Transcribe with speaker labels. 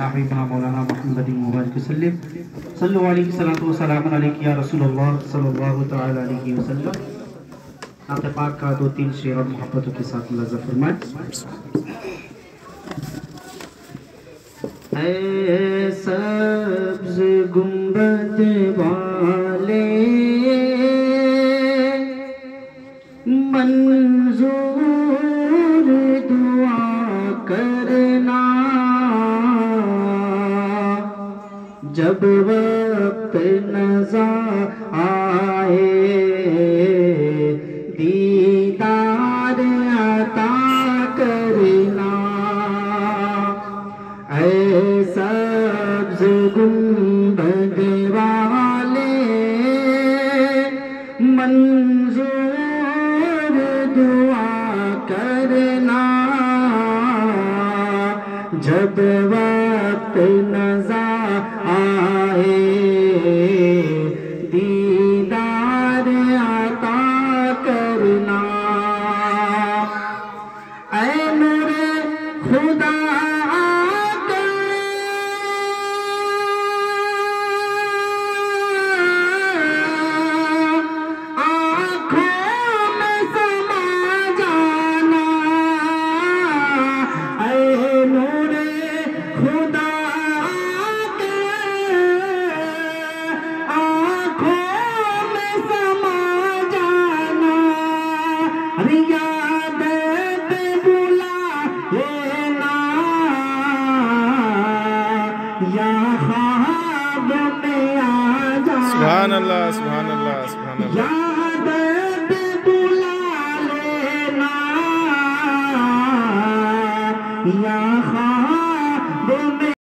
Speaker 1: हबीबना मौलाना मुहम्मद मुबारक वसल्लम सल्लल्लाहु अलैहि सल्लल्लाहु वसल्लम अलैहि या रसूलुल्लाह सल्लल्लाहु तआला अलैहि वसल्लम। नात पाक का दो तीन शेर और मोहब्बतों के साथ मुलाज़ा फरमाएं। ऐ सब्ज़ गुंबद वाले मंजूर दुआ करना, जब वक्त नज़ा आए दीदार अता करना। ऐ सब्ज़ गुंबद वाले मंजूर दुआ करना, जब वक्त नज़ा आए दीदार अता करना। ऐ नूरे खुदा
Speaker 2: सुभान अल्लाह, सुभान अल्लाह, सुभान अल्लाह।